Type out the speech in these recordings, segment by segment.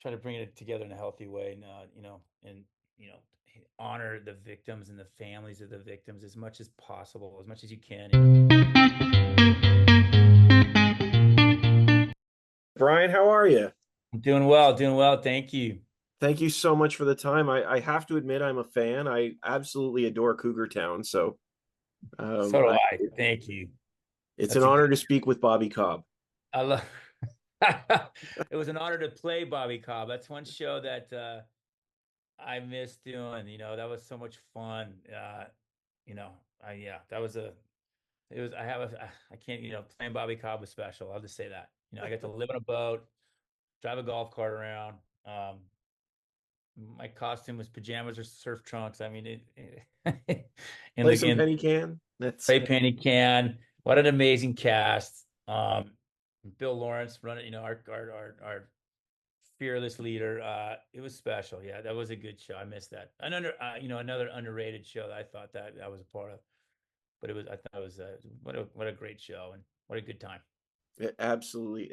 try to bring it together in a healthy way, and and you know, honor the victims and the families of the victims as much as possible, as much as you can. Brian, how are you? I'm doing well, doing well. Thank you. Thank you so much for the time. I have to admit I'm a fan. I absolutely adore Cougar Town. So So do I, I. Thank you. it's an That's a honor good. to speak with Bobby Cobb. I love. It was an honor to play Bobby Cobb. That's one show that I missed doing. That was so much fun. Yeah, that was a. It was. I have a. I can't. Playing Bobby Cobb was special. I'll just say that. I got to live on a boat, drive a golf cart around. My costume was pajamas or surf trunks. I mean, in Play the some in penny can. That's Spray Penny Can. What an amazing cast. Bill Lawrence running, our fearless leader. It was special. Yeah, that was a good show. I missed that. Another underrated show that I thought that I was a part of. But I thought it was what a great show and what a good time. it absolutely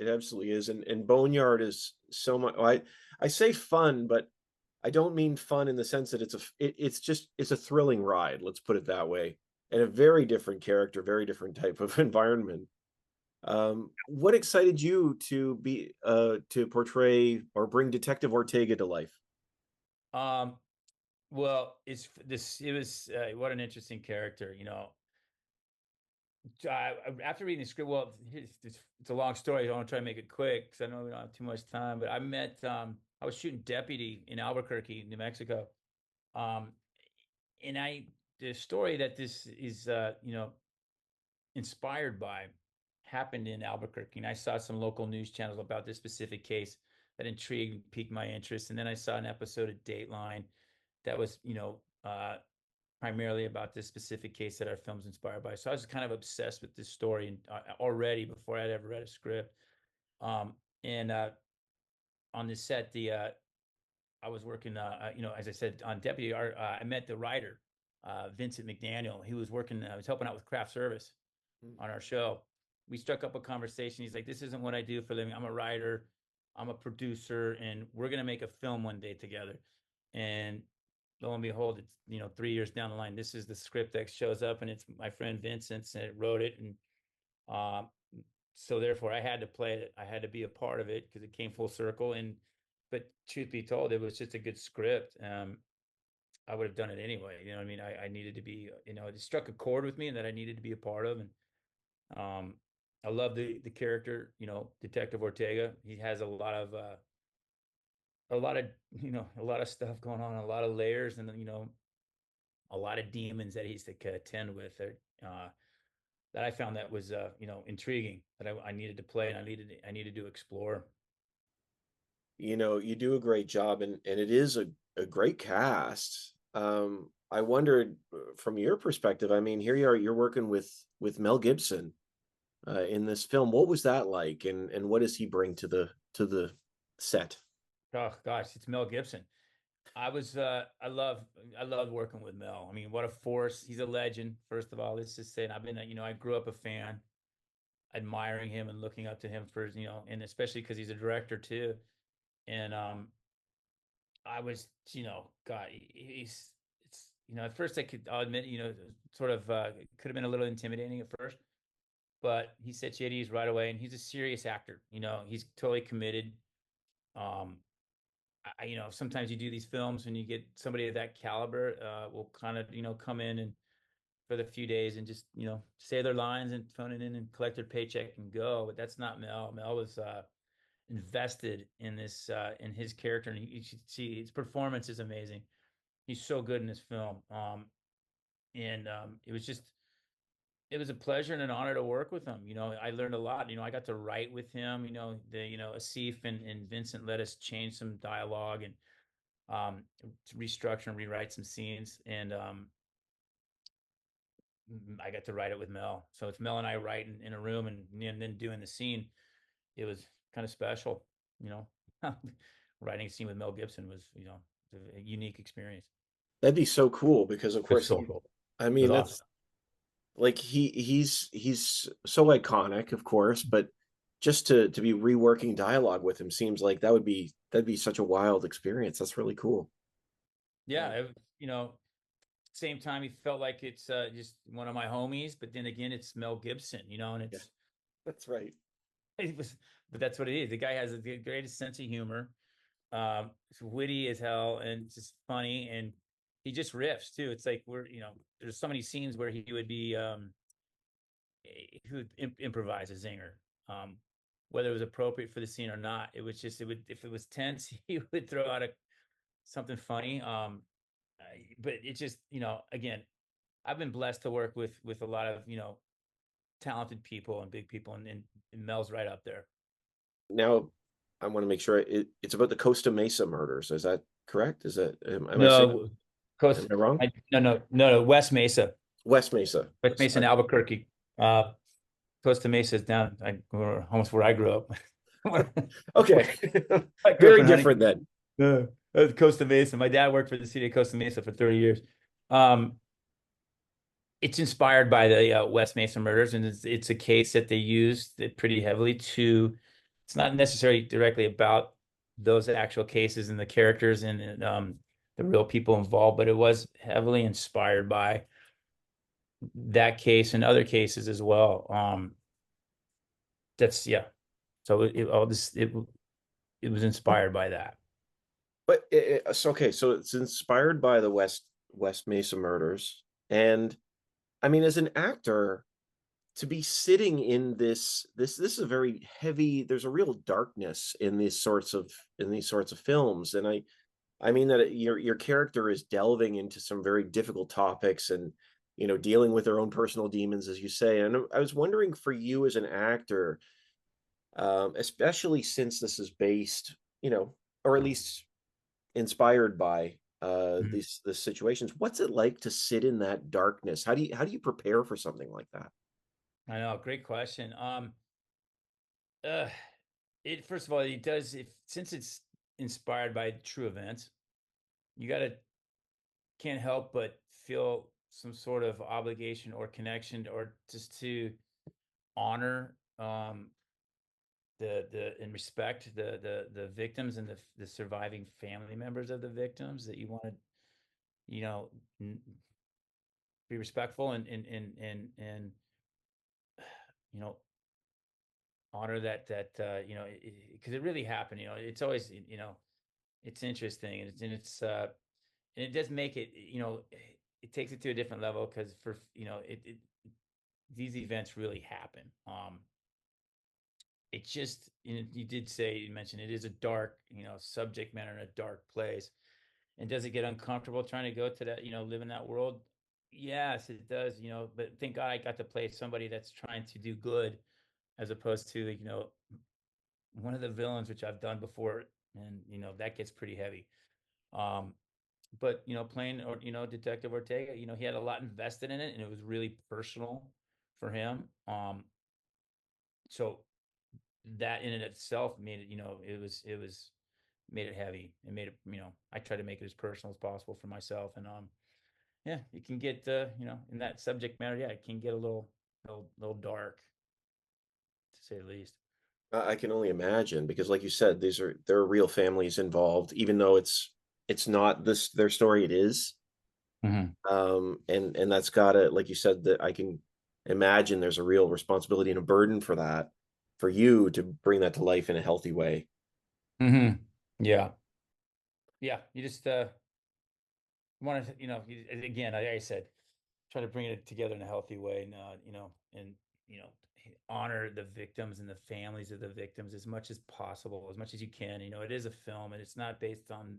is. And Boneyard is so much. I say fun, but I don't mean fun in the sense that it's a thrilling ride. Let's put it that way. And a very different character, very different type of environment. What excited you to portray or bring Detective Ortega to life? Um, well, it's this. It was what an interesting character. After reading the script, well, it's a long story. I want to try and make it quick because I know we don't have too much time. But I was shooting deputy in Albuquerque, New Mexico. Um, and the story that this is, inspired by happened in Albuquerque. And I saw some local news channels about this specific case that intrigued, piqued my interest. And then I saw an episode of Dateline that was, primarily about this specific case that our film's inspired by. So I was kind of obsessed with this story and already before I'd ever read a script. And On this set, the I was working, as I said, on deputy. I met the writer, Vincent McDaniel. He was working. I was helping out with craft service Mm. on our show. We struck up a conversation. He's like, "This isn't what I do for a living. I'm a writer. I'm a producer, and we're gonna make a film one day together." And lo and behold, it's 3 years down the line. This is the script that shows up, and it's my friend Vincent's, and it wrote it, and um, so therefore I had to play it. I had to be a part of it because it came full circle. And but truth be told, it was just a good script. I would have done it anyway. You know what I mean? I needed to be, it struck a chord with me and that I needed to be a part of. And um, I love the character, Detective Ortega. He has a lot of, a lot of stuff going on, a lot of layers, and a lot of demons that he's to contend with. That I found that was, intriguing that I needed to play and I needed to explore. You do a great job, and it is a great cast. I wondered from your perspective. I mean, here you are. You're working with Mel Gibson in this film. What was that like, and what does he bring to the set? Oh gosh, it's Mel Gibson. I love working with Mel. I mean, what a force. He's a legend, first of all. Let's just say, and I grew up a fan, admiring him and looking up to him for, and especially because he's a director too. And I was, God, at first I'll admit, sort of it could have been a little intimidating at first, but he set you at ease right away, and he's a serious actor. He's totally committed. Um, sometimes you do these films and you get somebody of that caliber, will kind of, come in and for the few days and just, say their lines and phone it in and collect their paycheck and go. But that's not Mel. Mel was invested in this, in his character, and you should see his performance is amazing. He's so good in this film. And it was a pleasure and an honor to work with him. I learned a lot. I got to write with him. Asif and Vincent let us change some dialogue and to restructure and rewrite some scenes. And I got to write it with Mel. So it's Mel and I writing in a room and then doing the scene. It was kind of special, you know. Writing a scene with Mel Gibson was, a unique experience. That'd be so cool because, of It's course, so cool. I It was mean, awesome. that's like he's so iconic, of course, but just to be reworking dialogue with him seems like that'd be such a wild experience. That's really cool. Yeah, you know, same time he felt like it's just one of my homies, but then again, it's Mel Gibson, you know, and Yeah, it's that's right. it was, but that's what it is. The guy has the greatest sense of humor. It's witty as hell and just funny, and he just riffs too. It's like there's so many scenes where he would be he would improvise a zinger, um, whether it was appropriate for the scene or not. It was just it would if it was tense, he would throw out something funny. But it just again, I've been blessed to work with a lot of talented people and big people, and Mel's right up there. Now, I want to make sure it's about the Costa Mesa murders. Is that correct? Is that am I saying No, am Coast, I wrong? no, West Mesa, West Mesa. West Mesa and Albuquerque. Costa Mesa is down almost where I grew up. Okay, I grew up very in different Huntington. then. Costa Mesa. My dad worked for the city of Costa Mesa for 30 years. Um, it's inspired by the West Mesa murders, and it's a case that they used it pretty heavily to. It's not necessarily directly about those actual cases and the characters and the real people involved, but it was heavily inspired by that case and other cases as well. That's yeah. So all this it was inspired by that. But so okay, so it's inspired by the West Mesa murders, and I mean, as an actor, to be sitting in this is a very heavy. There's a real darkness in these sorts of films, and I mean that your character is delving into some very difficult topics and dealing with their own personal demons, as you say. And I was wondering for you as an actor, especially since this is based, or at least inspired by Mhm. these situations. What's it like to sit in that darkness? How do you prepare for something like that? I know, great question. Uh, it first of all, it does if since it's inspired by true events, you gotta can't help but feel some sort of obligation or connection or just to honor the and respect the victims and the surviving family members of the victims that you want to you know n- be respectful and you know honor that because it really happened. It's always it's interesting, and it does make it it takes it to a different level because for these events really happen. It just you did say you mentioned it is a dark subject matter in a dark place. And does it get uncomfortable trying to go to that, live in that world? Yes, it does, but thank God I got to play somebody that's trying to do good as opposed to, one of the villains, which I've done before. And, that gets pretty heavy. Um, but, playing, or, Detective Ortega, he had a lot invested in it and it was really personal for him. So that in and of itself made it, it was made it heavy. It made it, I try to make it as personal as possible for myself. And yeah, it can get in that subject matter, yeah, it can get a little dark to say the least. I can only imagine because, like you said, there are real families involved, even though it's not this their story. It is, Hmm. and that's gotta, like you said, that I can imagine there's a real responsibility and a burden for that, for you to bring that to life in a healthy way. Hmm. Yeah. Yeah. You just want to, again, like I said, try to bring it together in a healthy way and and you know honor the victims and the families of the victims as much as possible, as much as you can. It is a film and it's not based on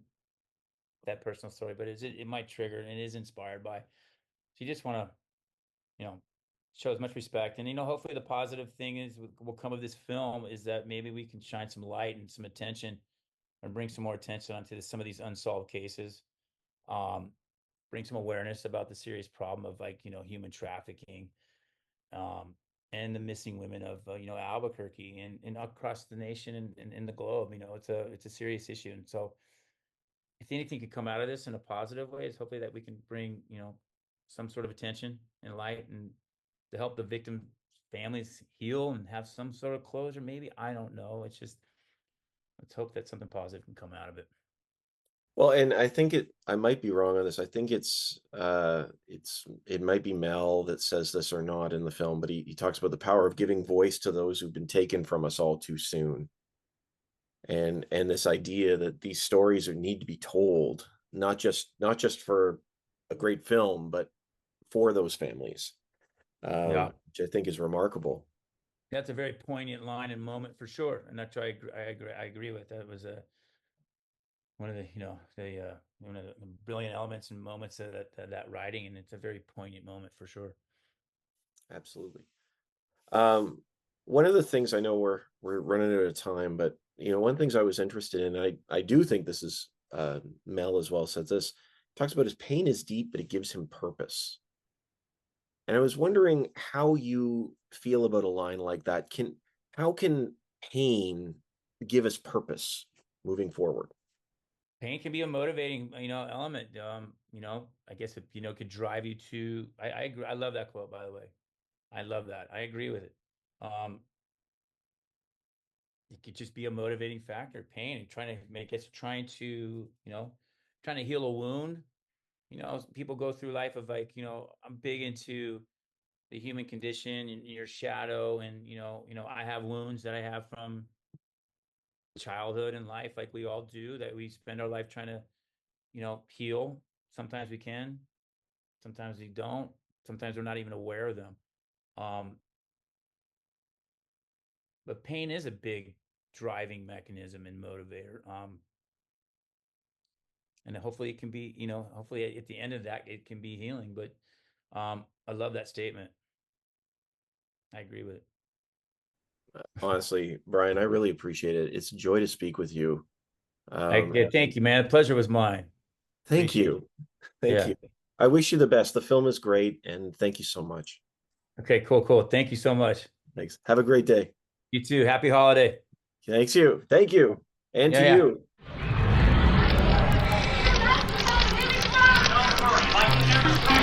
that personal story, but it might trigger and it is inspired by. So you just want to, you know, show as much respect. And hopefully the positive thing is will come of this film is that maybe we can shine some light and some attention and bring some more attention onto some of these unsolved cases. Um, bring some awareness about the serious problem of like human trafficking, um, and the missing women of Albuquerque and across the nation and the globe. It's a serious issue, and so if anything could come out of this in a positive way, is hopefully that we can bring some sort of attention and light and to help the victim families heal and have some sort of closure. Maybe, I don't know. It's just, let's hope that something positive can come out of it. Well, and I think I might be wrong on this. I think it might be Mel that says this or not in the film, but he talks about the power of giving voice to those who've been taken from us all too soon. And this idea that these stories need to be told, not just for a great film, but for those families, Yeah. which I think is remarkable. That's a very poignant line and moment for sure. And that's why I agree with. That was one of the, one of the brilliant elements and moments of that writing. And it's a very poignant moment for sure. Absolutely. One of the things, I know we're running out of time, but one of the things I was interested in, I do think this is Mel as well said this, talks about his pain is deep, but it gives him purpose. And I was wondering how you feel about a line like that. How can pain give us purpose moving forward? Pain can be a motivating, element. I guess it, could drive you to. I agree. I love that quote, by the way. I love that. I agree with it. It could just be a motivating factor. Pain, trying to heal a wound. People go through life of like, I'm big into the human condition and your shadow, and I have wounds that I have from childhood and life, like we all do, that we spend our life trying to, heal. Sometimes we can, sometimes we don't, sometimes we're not even aware of them. But pain is a big driving mechanism and motivator. And hopefully it can be, hopefully at the end of that, it can be healing. But I love that statement. I agree with it. Honestly, Brian, I really appreciate it. It's a joy to speak with you. Thank you, man. The pleasure was mine. Thank Appreciate you. Thank Yeah. you. I wish you the best. The film is great, and thank you so much. Okay, cool. Thank you so much. Thanks. Have a great day. You too. Happy holiday. Thank you. Thank you. And to Yeah. you. Like